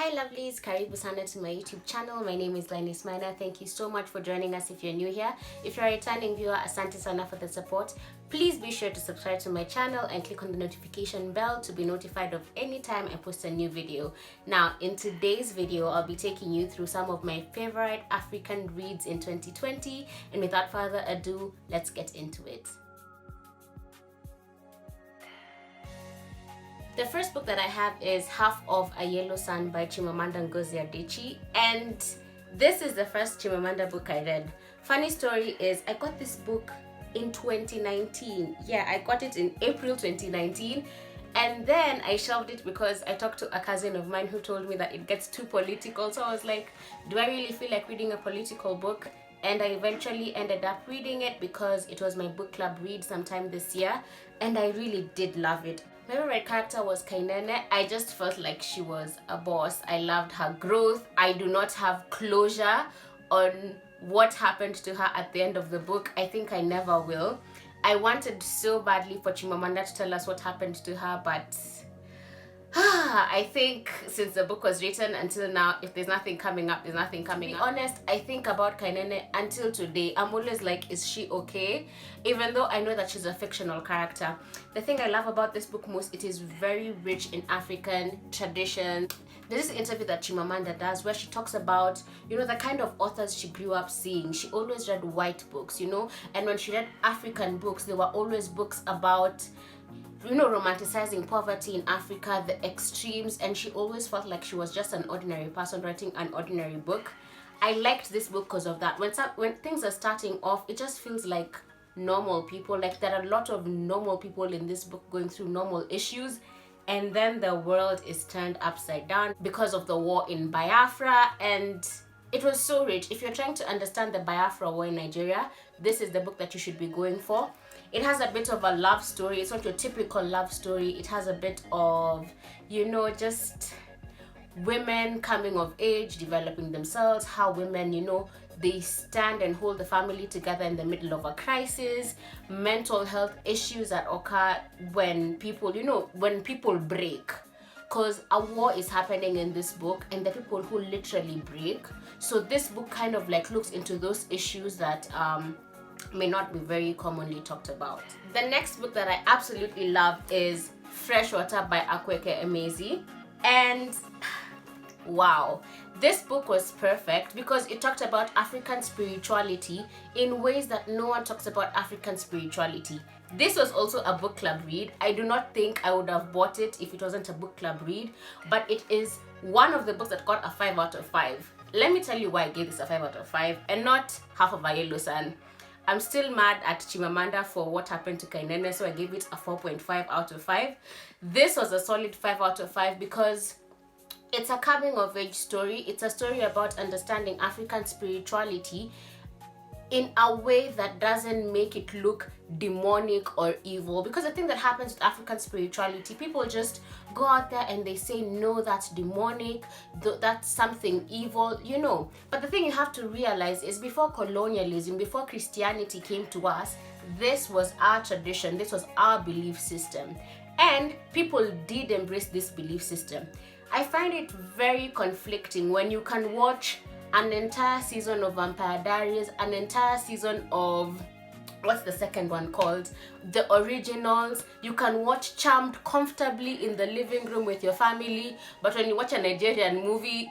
Hi lovelies, karibu sana to my YouTube channel. My name is Glynis. Thank you so much for joining us if you're new here. If you're a returning viewer, asante sana for the support. Please be sure to subscribe to my channel and click on the notification bell to be notified of any time I post a new video. Now, in today's video, I'll be taking you through some of my favorite African reads in 2020. And without further ado, let's get into it. The first book that I have is Half of a Yellow Sun by Chimamanda Ngozi Adichie, and this is the first Chimamanda book I read. Funny story is I got this book in 2019. Yeah, I got it in April 2019, and then I shelved it because I talked to a cousin of mine who told me that it gets too political. So I was like, do I really feel like reading a political book? And I eventually ended up reading it because it was my book club read sometime this year, and I really did love it. My favorite character was Kainene. I just felt like she was a boss. I loved her growth. I do not have closure on what happened to her at the end of the book. I think I never will. I wanted so badly for Chimamanda to tell us what happened to her, but I think since the book was written until now, if there's nothing coming up, there's nothing coming up. To be honest, I think about Kainene until today. I'm always like, is she okay? Even though I know that she's a fictional character. The thing I love about this book most, it is very rich in African tradition. There's this interview that Chimamanda does where she talks about, the kind of authors she grew up seeing. She always read white books, and when she read African books, they were always books about romanticizing poverty in Africa, the extremes, and she always felt like she was just an ordinary person writing an ordinary book. I liked this book because of that. When things are starting off, it just feels like normal people. Like there are a lot of normal people in this book going through normal issues, and then the world is turned upside down because of the war in Biafra, and it was so rich. If you're trying to understand the Biafra war in Nigeria, this is the book that you should be going for. It has a bit of a love story. It's not your typical love story. It has a bit of, just women coming of age, developing themselves, how women, they stand and hold the family together in the middle of a crisis, mental health issues that occur when people, when people break. Because a war is happening in this book and the people who literally break. So this book kind of like looks into those issues that may not be very commonly talked about. The next book that I absolutely love is Freshwater by Akwaeke Emezi. And wow, this book was perfect because it talked about African spirituality in ways that no one talks about African spirituality. This was also a book club read. I do not think I would have bought it if it wasn't a book club read, but it is one of the books that got a 5 out of 5. Let me tell you why I gave this a 5 out of 5 and not Half of a Yellow Sun. I'm still mad at Chimamanda for what happened to Kainene, so I gave it a 4.5 out of 5. This was a solid 5 out of 5 because it's a coming of age story. It's a story about understanding African spirituality in a way that doesn't make it look demonic or evil. Because the thing that happens with African spirituality, people just go out there and they say, no, that's demonic, that's something evil, But the thing you have to realize is before colonialism, before Christianity came to us, this was our tradition, this was our belief system. And people did embrace this belief system. I find it very conflicting when you can watch an entire season of Vampire Diaries, an entire season of, what's the second one called? The Originals. You can watch Charmed comfortably in the living room with your family, but when you watch a Nigerian movie,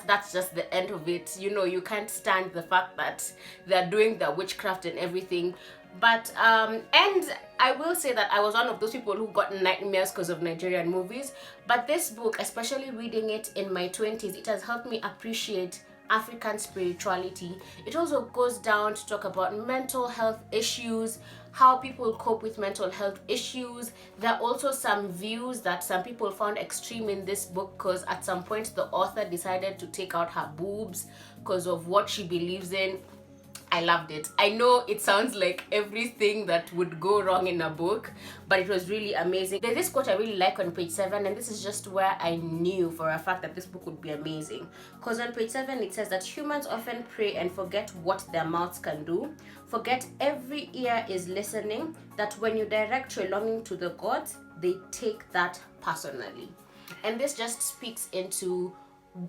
that's just the end of it. You can't stand the fact that they're doing the witchcraft and everything. But and I will say that I was one of those people who got nightmares because of Nigerian movies. But this book, especially reading it in my 20s, it has helped me appreciate African spirituality. It also goes down to talk about mental health issues, how people cope with mental health issues. There are also some views that some people found extreme in this book because at some point the author decided to take out her boobs because of what she believes in. I loved it. I know it sounds like everything that would go wrong in a book, but it was really amazing. There's this quote I really like on page 7, and this is just where I knew for a fact that this book would be amazing. Because on page 7 it says that humans often pray and forget what their mouths can do, forget every ear is listening, that when you direct your longing to the gods, they take that personally. And this just speaks into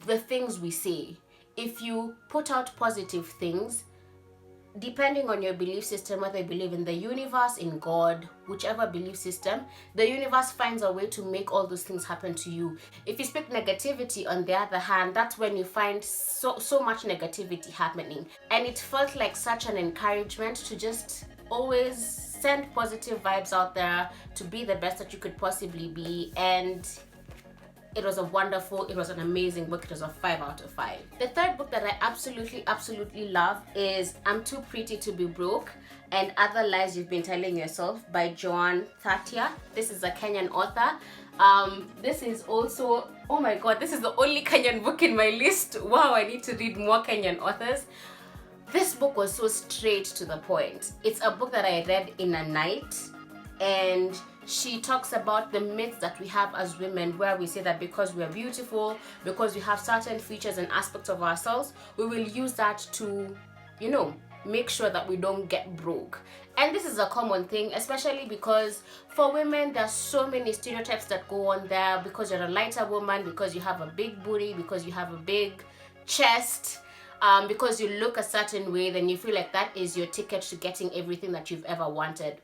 the things we say. If you put out positive things, depending on your belief system, whether you believe in the universe, in God, whichever belief system, the universe finds a way to make all those things happen to you. If you speak negativity, on the other hand, that's when you find so much negativity happening. And it felt like such an encouragement to just always send positive vibes out there, to be the best that you could possibly be. And it was an amazing book. It was a 5 out of 5. The third book that I absolutely love is I'm Too Pretty to Be Broke and Other Lies You've Been Telling Yourself by Joan Thatia. This is a Kenyan author. This is also, oh my god, this is the only Kenyan book in my list. Wow, I need to read more Kenyan authors. This book was so straight to the point. It's a book that I read in a night, and she talks about the myths that we have as women, where we say that because we are beautiful, because we have certain features and aspects of ourselves, we will use that to, make sure that we don't get broke. And this is a common thing, especially because for women, there's so many stereotypes that go on there. Because you're a lighter woman, because you have a big booty, because you have a big chest, because you look a certain way, then you feel like that is your ticket to getting everything that you've ever wanted.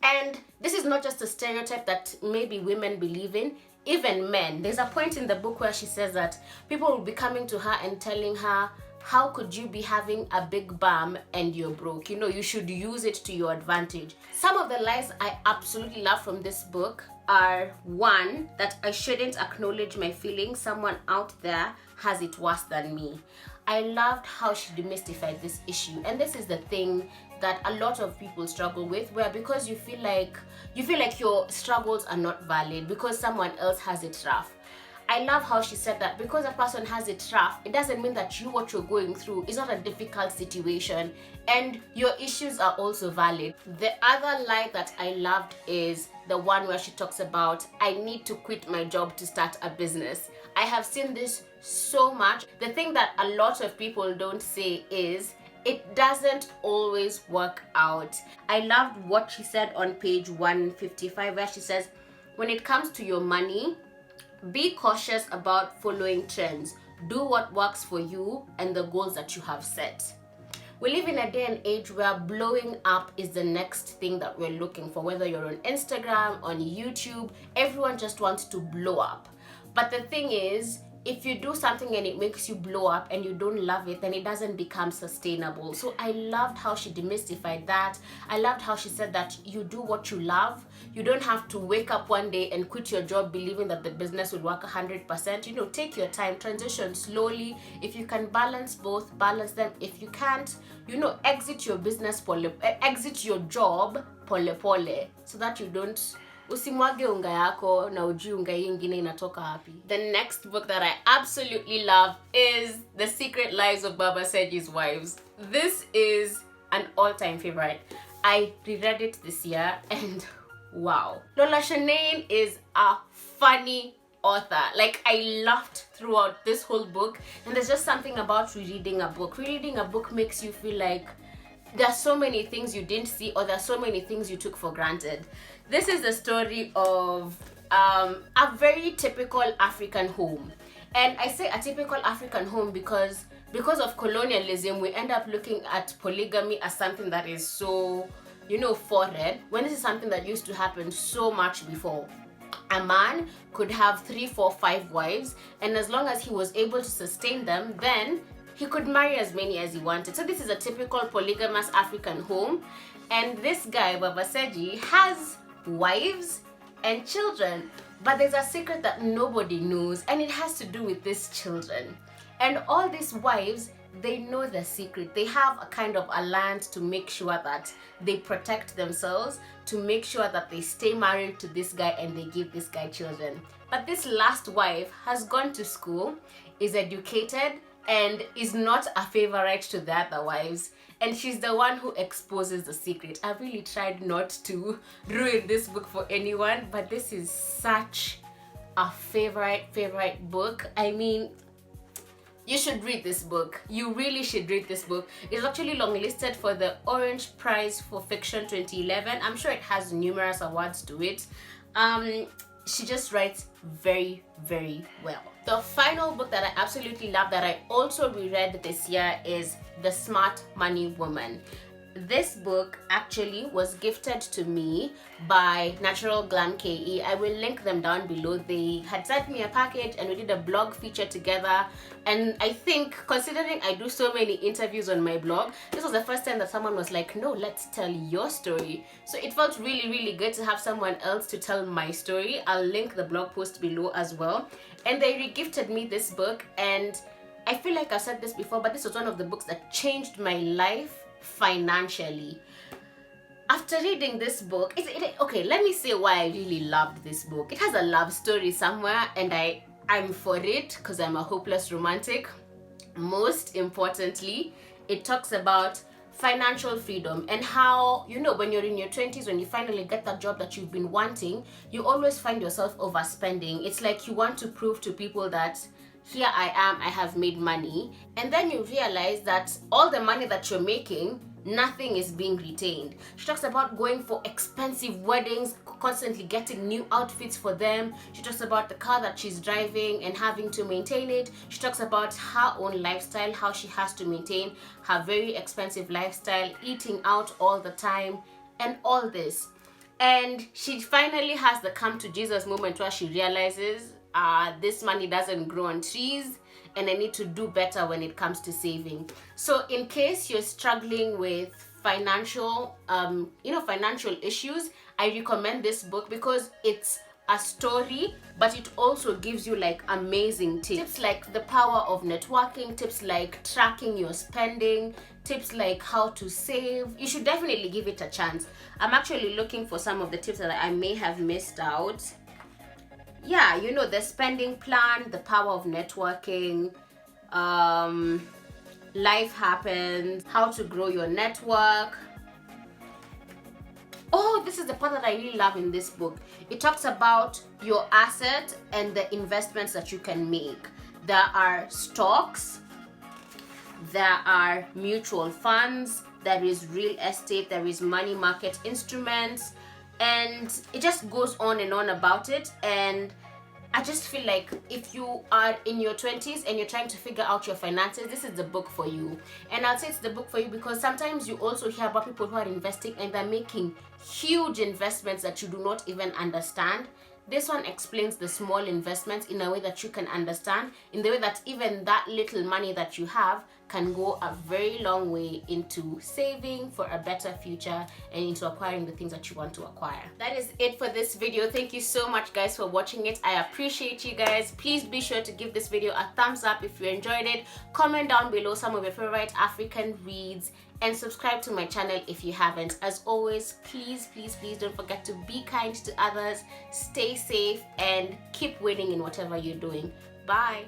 And this is not just a stereotype that maybe women believe in, even men. There's a point in the book where she says that people will be coming to her and telling her, how could you be having a big bum and you're broke? You should use it to your advantage. Some of the lies I absolutely love from this book are, one, that I shouldn't acknowledge my feelings. Someone out there has it worse than me. I loved how she demystified this issue. And this is the thing that a lot of people struggle with, where because you feel like your struggles are not valid because someone else has it rough. I love how she said that because a person has it rough, it doesn't mean that what you're going through is not a difficult situation, and your issues are also valid. The other lie that I loved is the one where she talks about, I need to quit my job to start a business. I have seen this so much. The thing that a lot of people don't say is, it doesn't always work out. I loved what she said on page 155, where she says, when it comes to your money, be cautious about following trends. Do what works for you and the goals that you have set. We live in a day and age where blowing up is the next thing that we're looking for. Whether you're on Instagram, on YouTube, everyone just wants to blow up. But the thing is, if you do something and it makes you blow up and you don't love it, then it doesn't become sustainable. So I loved how she demystified that. I loved how she said that you do what you love. You don't have to wake up one day and quit your job believing that the business will work 100%. Take your time, transition slowly. If you can balance both, balance them. If you can't, exit your business exit your job pole pole, so that you don't usimwage unga yako na ujui unga ingine inatoka wapi. The next book that I absolutely love is The Secret Lives of Baba Sergi's Wives. This is an all-time favorite. I reread it this year and wow. Lola Shanae is a funny author. Like, I laughed throughout this whole book, and there's just something about rereading a book. Rereading a book makes you feel like there's so many things you didn't see, or there's so many things you took for granted. This is the story of a very typical African home. And I say a typical African home because of colonialism, we end up looking at polygamy as something that is so, foreign, when this is something that used to happen so much before. A man could have 3, 4, 5 wives, and as long as he was able to sustain them, then he could marry as many as he wanted. So this is a typical polygamous African home. And this guy, Baba Sergi, has wives and children. But there's a secret that nobody knows, and it has to do with these children. And all these wives, they know the secret. They have a kind of alliance to make sure that they protect themselves, to make sure that they stay married to this guy and they give this guy children. But this last wife has gone to school, is educated, and is not a favorite to the other wives, and she's the one who exposes the secret. I really tried not to ruin this book for anyone, but this is such a favorite book. I mean, you should read this book. You really should read this book. It's actually longlisted for the Orange Prize for Fiction 2011. I'm sure it has numerous awards to it. she just writes very, very well. The final book that I absolutely love that I also reread this year is The Smart Money Woman. This book actually was gifted to me by Natural Glam KE. I will link them down below. They had sent me a package and we did a blog feature together. And I think, considering I do so many interviews on my blog, this was the first time that someone was like, no, let's tell your story. So it felt really, really good to have someone else to tell my story. I'll link the blog post below as well. And they re-gifted me this book, and I feel like I've said this before, but this was one of the books that changed my life financially. After reading this book, okay, let me say why I really loved this book. It has a love story somewhere, and I'm for it because I'm a hopeless romantic. Most importantly, it talks about financial freedom and how, you know, when you're in your 20s, when you finally get that job that you've been wanting, you always find yourself overspending. It's like you want to prove to people that here I am, I have made money, and then you realize that all the money that you're making, nothing is being retained. She talks about going for expensive weddings, constantly getting new outfits for them. She talks about the car that she's driving and having to maintain it. She talks about her own lifestyle, how she has to maintain her very expensive lifestyle, eating out all the time, and all this. And she finally has the come to Jesus moment where she realizes this money doesn't grow on trees, and I need to do better when it comes to saving. So in case you're struggling with financial issues, I recommend this book because it's a story, but it also gives you like amazing tips like the power of networking, tips like tracking your spending, tips like how to save. You should definitely give it a chance. I'm actually looking for some of the tips that I may have missed out. Yeah, you know, the spending plan, the power of networking, life happens, how to grow your network. Oh, this is the part that I really love in this book. It talks about your asset and the investments that you can make. There are stocks, there are mutual funds, there is real estate, there is money market instruments, and it just goes on and on about it. And I just feel like if you are in your 20s and you're trying to figure out your finances, this is the book for you. And I'll say it's the book for you because sometimes you also hear about people who are investing and they're making huge investments that you do not even understand. This one explains the small investments in a way that you can understand, in the way that even that little money that you have can go a very long way into saving for a better future and into acquiring the things that you want to acquire. That is it for this video. Thank you so much guys for watching it. I appreciate you guys. Please be sure to give this video a thumbs up if you enjoyed it. Comment down below some of your favorite African reads and subscribe to my channel if you haven't. As always, please don't forget to be kind to others, stay safe, and keep winning in whatever you're doing. Bye.